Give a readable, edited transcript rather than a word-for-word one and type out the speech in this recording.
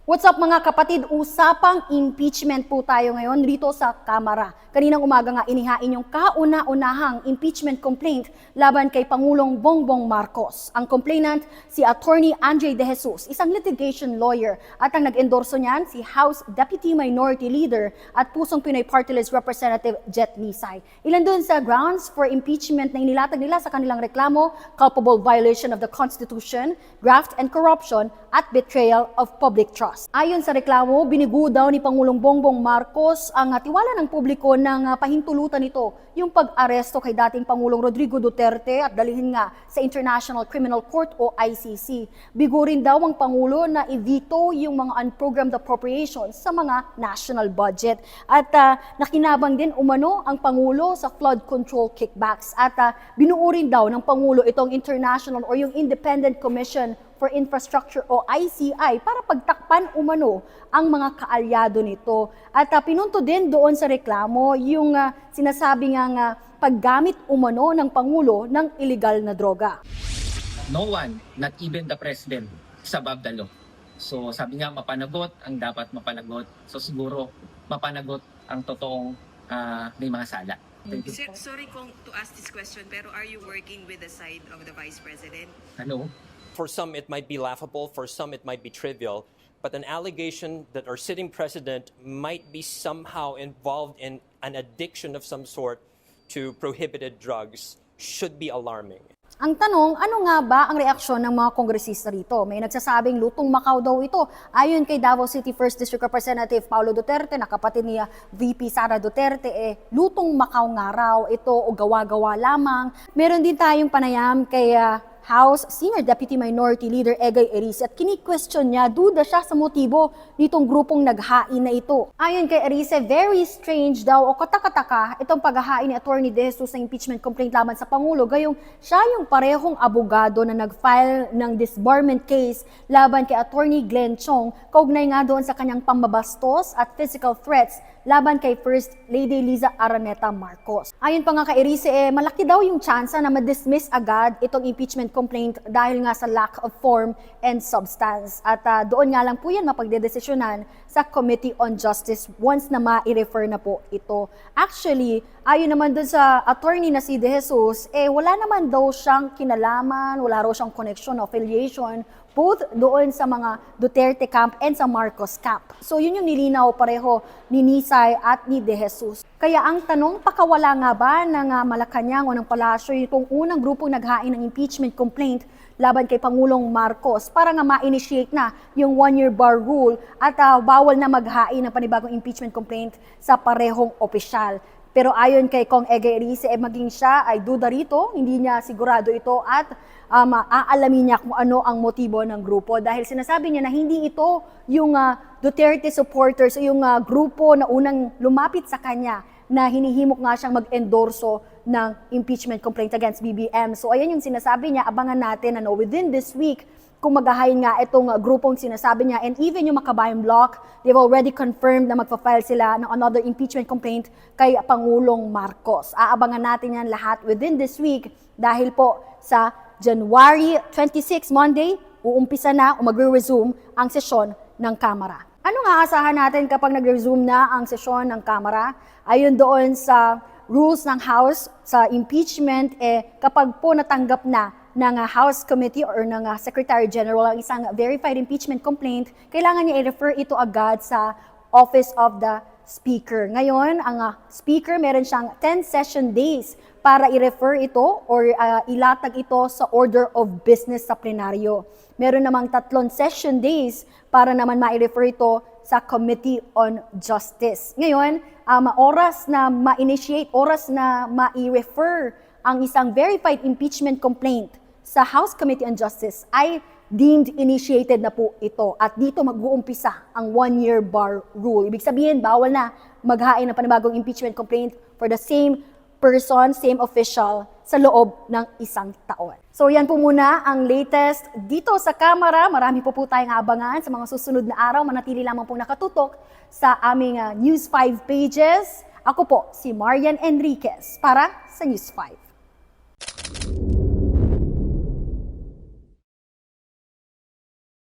What's up mga kapatid? Usapang impeachment po tayo ngayon dito sa Kamara. Kaninang umaga nga inihain yung kauna-unahang impeachment complaint laban kay Pangulong Bongbong Marcos. Ang complainant si Attorney Andre De Jesus, isang litigation lawyer, at ang nag-endorso niyan si House Deputy Minority Leader at Pusong Pinoy Party List Representative Jet Lisay. Ilan doon sa grounds for impeachment na inilatag nila sa kanilang reklamo: culpable violation of the Constitution, graft and corruption, at betrayal of public trust. Ayon sa reklamo, binigo daw ni Pangulong Bongbong Marcos ang tiwala ng publiko ng pahintulutan nito yung pag-aresto kay dating Pangulong Rodrigo Duterte at dalhin nga sa International Criminal Court o ICC. Bigo rin daw ang Pangulo na i-veto yung mga unprogrammed appropriations sa mga national budget. At nakinabang din umano ang Pangulo sa flood control kickbacks. At binuo rin daw ng Pangulo itong International or yung Independent Commission for Infrastructure o ICI para pagtakpan umano ang mga kaalyado nito. At pinunto din doon sa reklamo yung sinasabi nga paggamit umano ng Pangulo ng illegal na droga. No one, not even the President, is above the law. So sabi nga, mapanagot ang dapat mapanagot. So siguro mapanagot ang totoong may mga sala. Sir, sorry to ask this question, pero are you working with the side of the Vice President? Ano? For some, it might be laughable. For some, it might be trivial. But an allegation that our sitting president might be somehow involved in an addiction of some sort to prohibited drugs should be alarming. Ang tanong, ano nga ba ang reaksyon ng mga kongresista rito? May nagsasabing lutong Macau daw ito. Ayon kay Davao City 1st District Representative Paulo Duterte, na kapatid ni VP Sara Duterte, lutong Macau nga raw ito o gawa-gawa lamang. Meron din tayong panayam kay House Senior Deputy Minority Leader Egay Erice at kini-question niya, duda siya sa motibo nitong grupong naghain na ito. Ayon kay Erice, very strange daw o katakataka itong paghahain ni Attorney De Jesus ng impeachment complaint laban sa Pangulo, gayong siya yung parehong abogado na nag-file ng disbarment case laban kay Attorney Glenn Chong, kaugnay nga doon sa kanyang pambabastos at physical threats laban kay First Lady Liza Araneta Marcos. Ayon pa nga kay Erice, malaki daw yung tsansa na ma-dismiss agad itong impeachment complaint dahil nga sa lack of form and substance. At doon nga lang po yan mapagdedesisyonan sa Committee on Justice once na ma-refer na po ito. Actually, ayon naman doon sa attorney na si De Jesus, wala naman daw siyang kinalaman, wala raw siyang connection, affiliation, both doon sa mga Duterte camp and sa Marcos camp. So yun yung nilinaw pareho ni Nisay at ni De Jesus. Kaya ang tanong, pakawala nga ba ng Malacanang o ng Palasyo itong unang grupong naghain ng impeachment complaint laban kay Pangulong Marcos para nga ma-initiate na yung one-year bar rule at bawal na maghain ng panibagong impeachment complaint sa parehong opisyal. Pero ayon kay Kong Egay Erice, maging siya ay duda rito, hindi niya sigurado ito at aalamin niya kung ano ang motibo ng grupo. Dahil sinasabi niya na hindi ito yung Duterte supporters o yung grupo na unang lumapit sa kanya na hinihimok nga siyang mag-endorso ng impeachment complaint against BBM. So ayan yung sinasabi niya, abangan natin within this week kung maghahain nga itong grupong sinasabi niya. And even yung Makabayan Bloc, they've already confirmed na magpa-file sila ng another impeachment complaint kay Pangulong Marcos. Aabangan natin yan lahat within this week dahil po sa January 26, Monday, uumpisa na o magre-resume ang sesyon ng Kamara. Ano nga asahan natin kapag nag-resume na ang sesyon ng Kamara? Ayon doon sa rules ng House sa impeachment, kapag po natanggap na ng House Committee or ng Secretary General ang isang verified impeachment complaint, kailangan niya i-refer ito agad sa Office of the Speaker. Ngayon, ang Speaker meron siyang 10 session days para i-refer ito or ilatag ito sa order of business sa plenaryo. Meron namang 3 session days para naman ma-refer ito sa Committee on Justice. Ngayon, oras na ma-initiate, oras na ma-refer ang isang verified impeachment complaint sa House Committee on Justice ay deemed initiated na po ito. At dito mag-uumpisa ang one-year bar rule. Ibig sabihin, bawal na maghain ng panibagong impeachment complaint for the same person, same official sa loob ng isang taon. So yan po muna ang latest dito sa Kamara. Marami po tayong abangan sa mga susunod na araw. Manatili lamang po nakatutok sa aming News 5 pages. Ako po si Marian Enriquez para sa News 5.